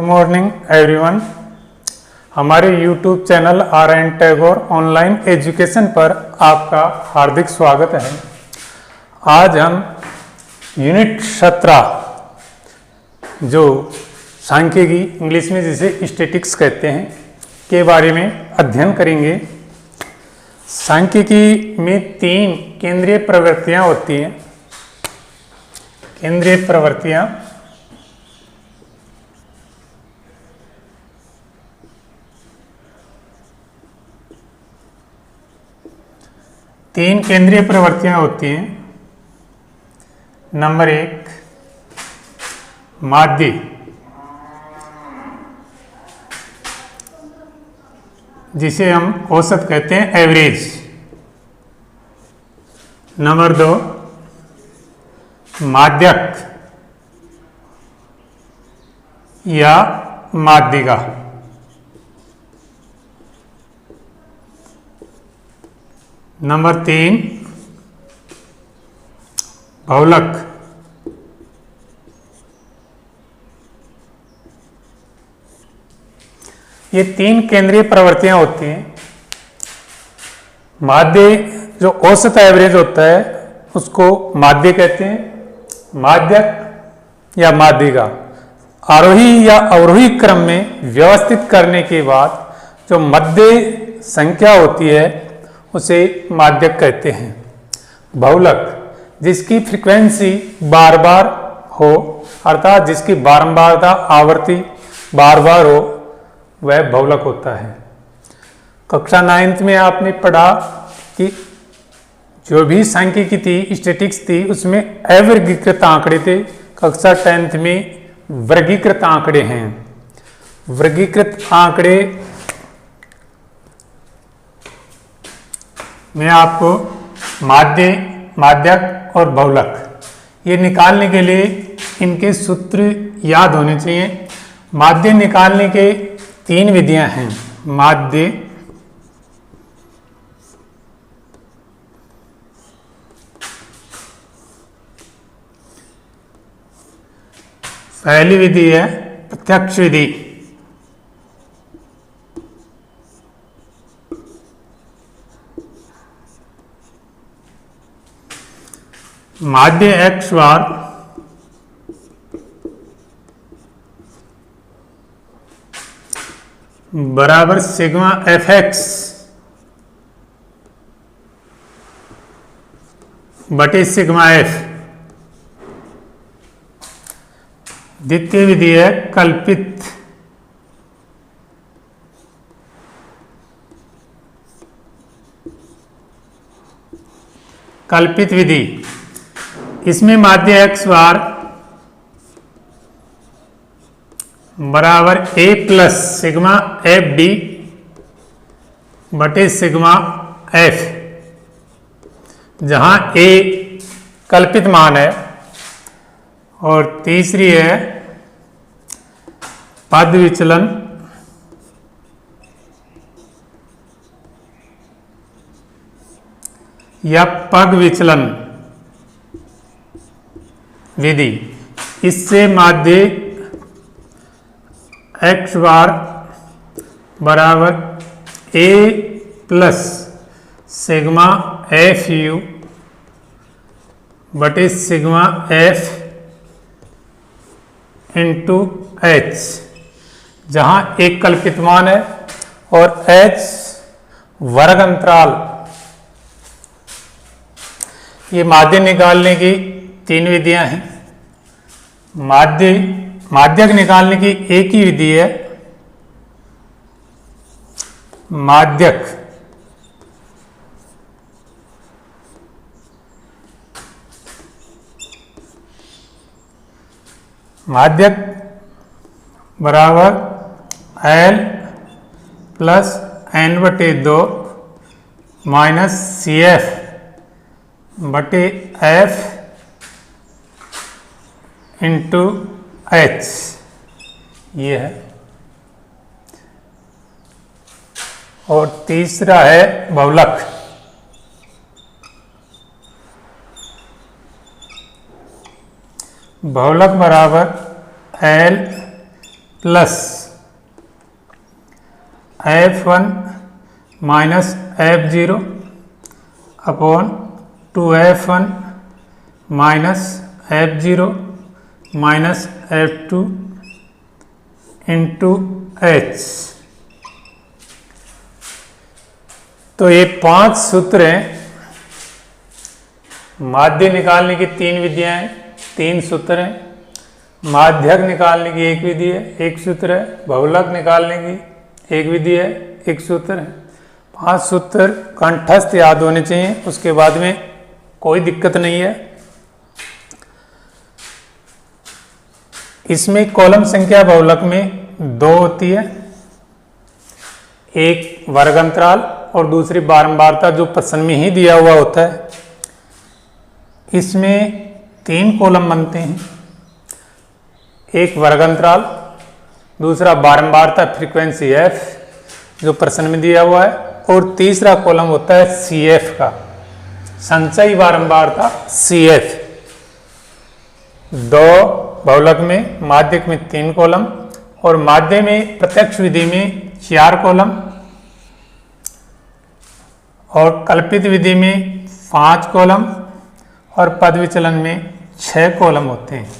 Good morning everyone. हमारे YouTube channel RN Tagore online education पर आपका हार्दिक स्वागत है। आज हम यूनिट 17 जो सांख्यिकी इंग्लिश में जिसे स्टैटिक्स कहते हैं के बारे में अध्ययन करेंगे। सांख्यिकी में 3 केंद्रीय प्रवृत्तियां होती हैं। केंद्रीय प्रवृत्तियां होती हैं। नंबर 1 माध्य, जिसे हम औसत कहते हैं, एवरेज। नंबर 2 माध्यक या माध्यिका। नंबर 3 बहुलक। ये 3 केंद्रीय प्रवृत्तियां होती हैं। माध्य जो औसत एवरेज होता है उसको माध्य कहते हैं। माध्यक या माध्यिका आरोही या अवरोही क्रम में व्यवस्थित करने के बाद जो मध्य संख्या होती है उसे माध्यक कहते हैं। बहुलक जिसकी फ्रीक्वेंसी बार बार हो, अर्थात जिसकी बारंबारता आवर्ती बार बार हो, वह बहुलक होता है। कक्षा 9th में आपने पढ़ा कि जो भी सांख्यिकी थी, स्टैटिक्स थी, उसमें अवर्गीकृत आंकड़े थे। कक्षा 10th में वर्गीकृत आंकड़े हैं। वर्गीकृत आंकड़े मैं आपको माध्य, माध्यक और बहुलक ये निकालने के लिए इनके सूत्र याद होने चाहिए। माध्य निकालने के 3 विधियां हैं। माध्य, पहली विधि है प्रत्यक्ष विधि। माध्य x बार बराबर सिग्मा fx बटे सिग्मा f। द्वितीय विधि है कल्पित। कल्पित विधि, इसमें माध्य x बार बराबर a plus sigma F D बटे सिग्मा f, जहां a कल्पित मान है। और तीसरी है पद विचलन, या पग विचलन विधि। इससे माध्य x बार बराबर a plus sigma F you बटे सिग्मा एफ इंटू एच, जहां एक कल्पित मान है और h वर्ग अंतराल। ये माध्य निकालने की 3 विधियां हैं। माध्यक निकालने की एक ही विधि है, माध्यक। माध्यक बराबर L प्लस n बटे 2 माइनस सी एफ बटे एफ इंटू एच, ये है। और तीसरा है बहुलक। बहुलक बराबर L plus F1 minus F0 upon 2F1 minus F0 minus F2 into H। तो ये 5 सूत्र हैं। माध्य निकालने की 3 विधियां हैं, 3 सूत्र हैं। माध्यक निकालने की 1 विधि है, 1 सूत्र है। बहुलक निकालने की 1 विधि है, 1 सूत्र है। 5 सूत्र कंठस्थ याद होने चाहिए, उसके बाद में कोई दिक्कत नहीं है। इसमें कॉलम संख्या बहुलक में 2 होती है, एक वर्ग अंतराल और दूसरी बारंबारता, जो प्रश्न में ही दिया हुआ होता है। इसमें 3 कॉलम बनते हैं, एक वर्ग अंतराल, दूसरा बारंबारता फ्रीक्वेंसी f जो प्रश्न में दिया हुआ है, और तीसरा कॉलम होता है CF का, संचयी बारंबारता CF। 2 बहुलक में, माध्यक में 3 कॉलम, और माध्य में प्रत्यक्ष विधि में 4 कॉलम, और कल्पित विधि में 5 कॉलम, और पद विचलन में 6 कॉलम होते हैं।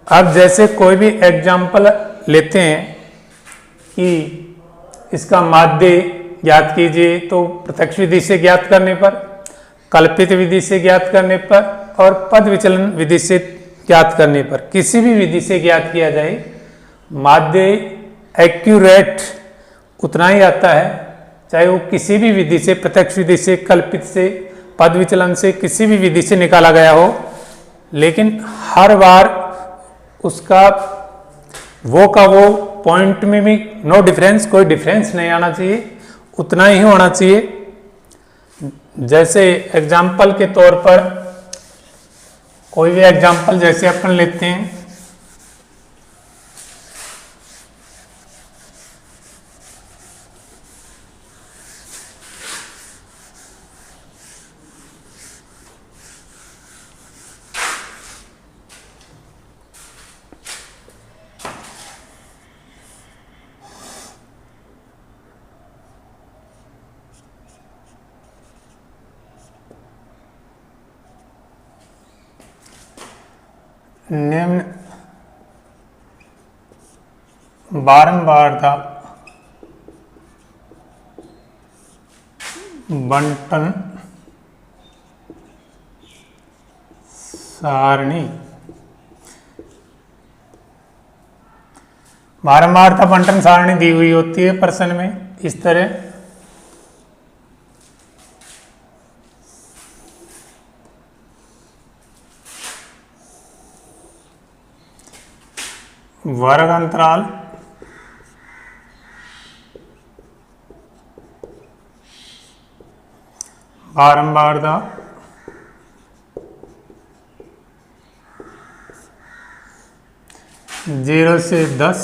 अब जैसे कोई भी एग्जाम्पल लेते हैं कि इसका माध्य ज्ञात कीजिए, तो प्रत्यक्ष विधि से ज्ञात करने पर, कल्पित विधि से ज्ञात करने पर, और पद विचलन विधि से ज्ञात करने पर, किसी भी विधि से ज्ञात किया जाए, माध्य एक्यूरेट उतना ही आता है, चाहे वो किसी भी विधि से, प्रत्यक्ष विधि से, कल्पित से, पद विचलन से, किसी भी विधि से निकाला गया हो, लेकिन हर बार उसका वो का वो पॉइंट में भी नो डिफरेंस, कोई डिफरेंस नहीं आना चाहिए, उतना ही होना चाहिए। जैसे एग्जाम्पल के तौर पर कोई भी एग्जाम्पल जैसे अपन लेते हैं, निम्न बारंबारता बंटन सारणी, बारंबारता बंटन सारणी दी हुई होती है प्रश्न में इस तरह। वर्ग अंतराल, बारंबारता, जीरो से 10,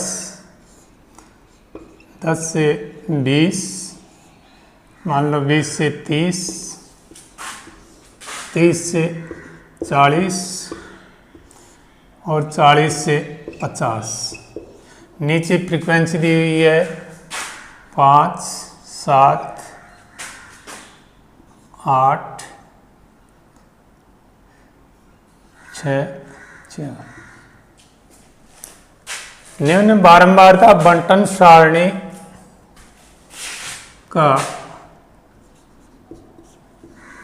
10 से 20, मान लो 20 से 30, 30 से 40 और 40 से 50। नीचे फ्रीक्वेंसी दी हुई है 5, 7, 8, 6, 4। निम्न बारंबारता बंटन सारणी का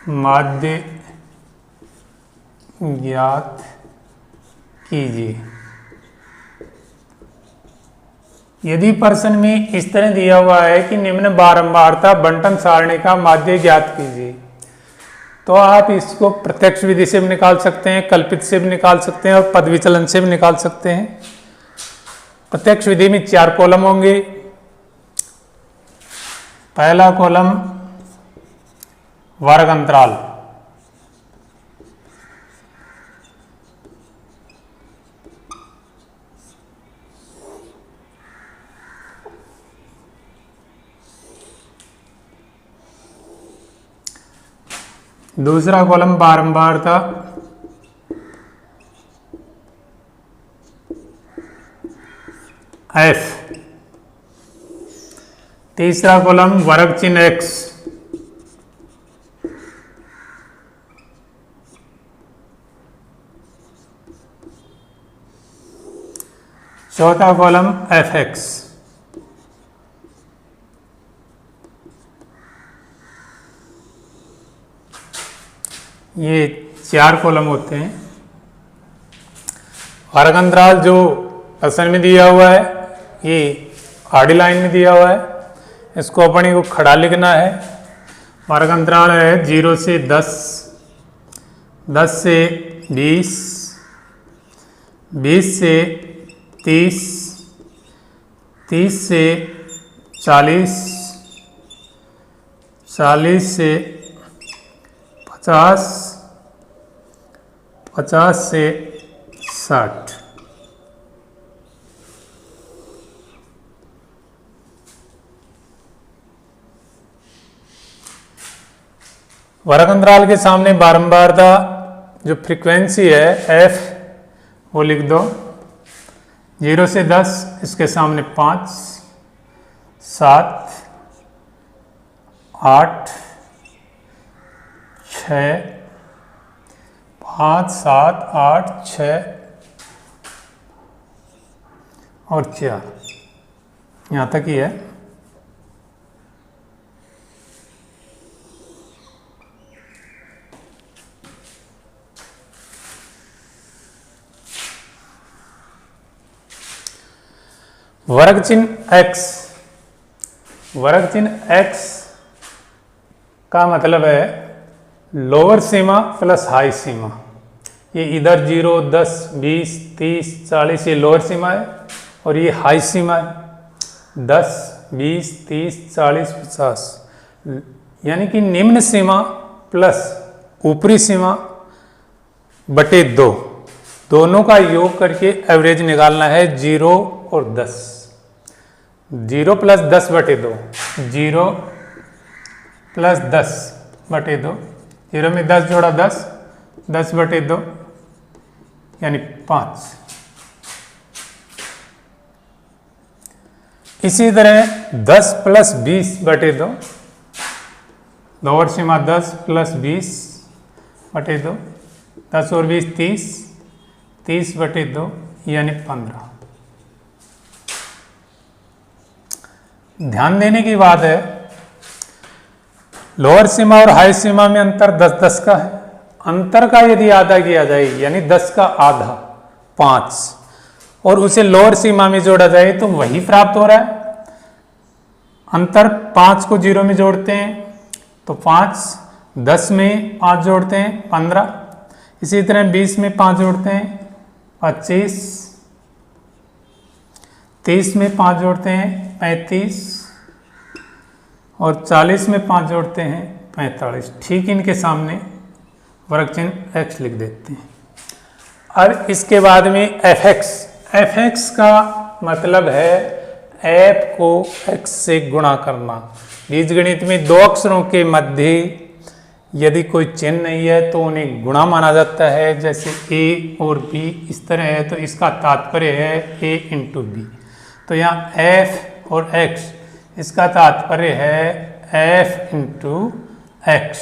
माध्य ज्ञात कीजिए। यदि प्रश्न में इस तरह दिया हुआ है कि निम्न बारंबारता बंटन सारणी का माध्य ज्ञात कीजिए, तो आप इसको प्रत्यक्ष विधि से भी निकाल सकते हैं, कल्पित से भी निकाल सकते हैं, और पद विचलन से भी निकाल सकते हैं। प्रत्यक्ष विधि में 4 कॉलम होंगे। पहला कॉलम वर्ग अंतराल, दूसरा कॉलम बारंबारता, एफ। तीसरा कॉलम वर्ग चिन्ह एक्स। चौथा कॉलम एफ एक्स। ये 4 कॉलम होते हैं। वर्ग अंतराल जो प्रश्न में दिया हुआ है ये आड़ी लाइन में दिया हुआ है, इसको अपने को खड़ा लिखना है। वर्ग अंतराल है 0 से 10, 10 से 20, 20 से 30, 30 से 40, 40 से 50, 50 से 60। वर्ग अंतराल के सामने बारंबारता जो फ्रीक्वेंसी है एफ वो लिख दो। 0 से 10 इसके सामने 5, 7, 8, 6, 5, 7, 8, 6 और 4, यहाँ तक ही है। वर्ग चिन्ह x, वर्ग चिन्ह x का मतलब है लोअर सीमा प्लस हाई सीमा। ये इधर 0, 10, 20, 30, 40 ये लोअर सीमा है और ये हाई सीमा है 10, 20, 30, 40, 50। यानी कि निम्न सीमा प्लस ऊपरी सीमा बटे 2, दोनों का योग करके एवरेज निकालना है 0 और 10। 0 प्लस 10 बटे 2, 0 प्लस 10 बटे 2, 0 में 10 जोड़ा 10, 10 बटे 2 यानी 5। इसी तरह 10 प्लस 20 बटे 2, लोअर सीमा 10 प्लस 20 बटे 2, 10 और 20 30, 30 बटे 2 यानी 15। ध्यान देने की बात है लोअर सीमा और हाई सीमा में अंतर 10-10 का है। अंतर का यदि आधा किया जाए यानी 10 का आधा 5 और उसे लोअर सीमा में जोड़ा जाए तो वही प्राप्त हो रहा है। अंतर 5 को 0 में जोड़ते हैं तो 5, 10 में 5 जोड़ते हैं 15, इसी तरह 20 में 5 जोड़ते हैं 25, 30 में 5 जोड़ते हैं 35 और 40 में 5 जोड़ते हैं 45। ठीक इनके सामने वर्ग चिन्ह x लिख देते हैं। अब इसके बाद में एफ एक्स का मतलब है f को x से गुणा करना। बीजगणित में 2 अक्षरों के मध्य यदि कोई चिन्ह नहीं है तो उन्हें गुणा माना जाता है। जैसे a और b इस तरह है तो इसका तात्पर्य है a इंटू बी। तो यहाँ f और x इसका तात्पर्य है f इंटू एक्स,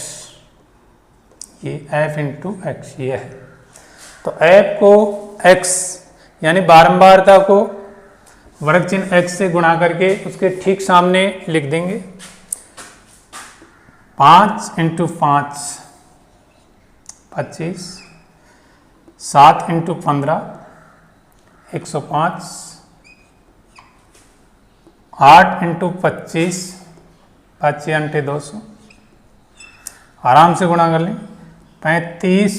ये f इंटू एक्स ये है। तो f को x यानी बारंबारता को वर्ग चिन्ह x से गुणा करके उसके ठीक सामने लिख देंगे। 5 इंटू 5 25, 7 इंटू 15 105, 8 इंटू 25 5 अंटे 200, आराम से गुणा कर लें। 35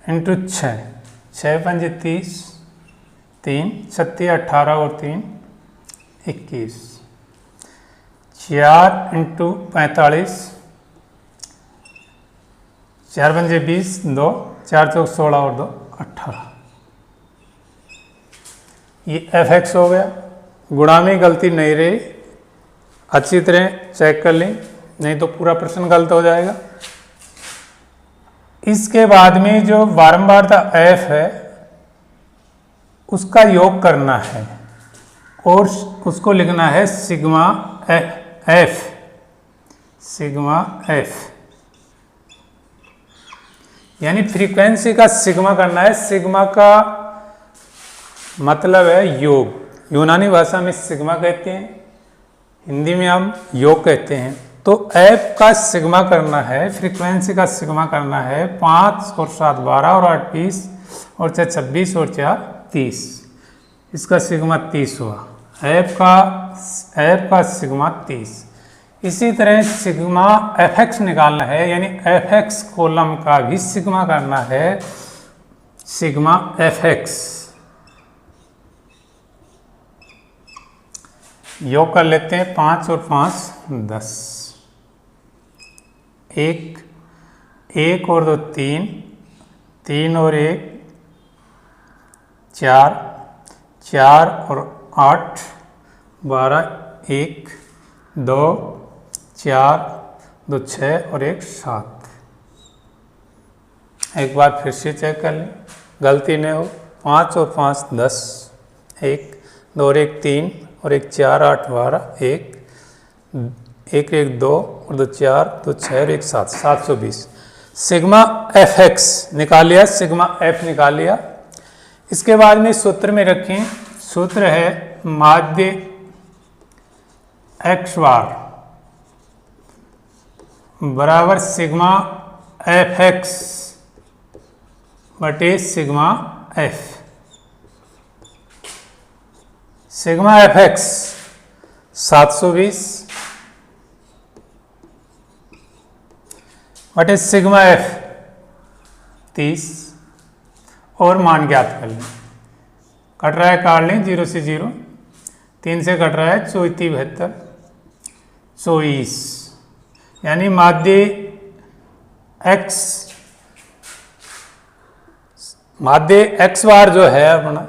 इंटू 6, 6 पंजे 30, 3 36 18 और 3 21, 4 इंटू 45, 4 पंजे 20, 2 4 चौक 16 और 2 18। ये एफ एक्स हो गया। गुणा में गलती नहीं रही, अच्छी तरह चेक कर लें नहीं तो पूरा प्रश्न गलत हो जाएगा। इसके बाद में जो बारंबारता f है उसका योग करना है और उसको लिखना है सिग्मा एफ, सिग्मा एफ, यानी फ्रीक्वेंसी का सिग्मा करना है। सिग्मा का मतलब है योग, यूनानी भाषा में सिग्मा कहते हैं, हिंदी में हम योग कहते हैं। तो एफ का सिग्मा करना है, फ्रीक्वेंसी का सिग्मा करना है 5 और 7 12 और 8 20 और 6 26 और 4 30, इसका सिग्मा 30 हुआ। एफ का सिग्मा 30। इसी तरह सिग्मा एफ एक्स निकालना है, यानी एफ एक्स कॉलम का भी सिग्मा करना है, सिग्मा एफ एक्स। योग कर लेते हैं 5 और 5 10, 1 और 2 3, 3 और 1 4, 4 और 8 12, 1 2 4 2 6 और 1 7। एक बार फिर से चेक कर लें, गलती नहीं हो। 5 और 5 10, 1 2 और 1 3 और 1 4 8 12, 1 1 2 और 2 4 2 6 और 1 7, 720। सिग्मा एफ एक्स निकाल लिया, सिग्मा एफ निकाल लिया। इसके बाद में सूत्र में रखें, सूत्र है माध्य एक्स बार बराबर सिग्मा एफ एक्स बटे sigma F. Sigma F x 720 बटे सिग्मा एफ 30 और मान ज्ञात कर लें। कट रहा है काट लें, 0 से 0, 3 से कट रहा है 24 72 24, यानी माध्य एक्स बार जो है अपना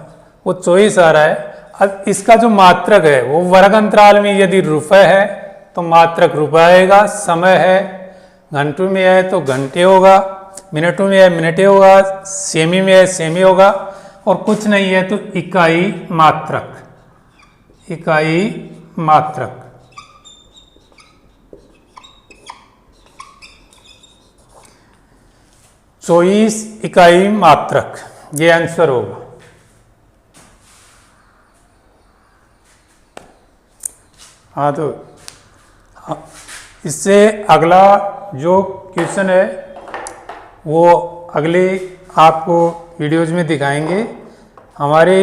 वो 24 आ रहा है। अब इसका जो मात्रक है वो वर्ग अंतराल में यदि रुपए है तो मात्रक रुपए आएगा, समय है घंटों में है तो घंटे होगा, मिनटों में है मिनटे होगा, सेमी में है सेमी होगा, और कुछ नहीं है तो इकाई मात्रक, इकाई मात्रक। चौबीस इकाई मात्रक, ये आंसर होगा। हाँ तो इससे अगला जो क्वेश्चन है वो अगले आपको वीडियोज में दिखाएंगे। हमारे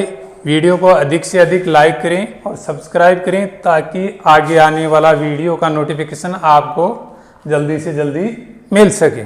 वीडियो को अधिक से अधिक लाइक करें और सब्सक्राइब करें ताकि आगे आने वाला वीडियो का नोटिफिकेशन आपको जल्दी से जल्दी मिल सके।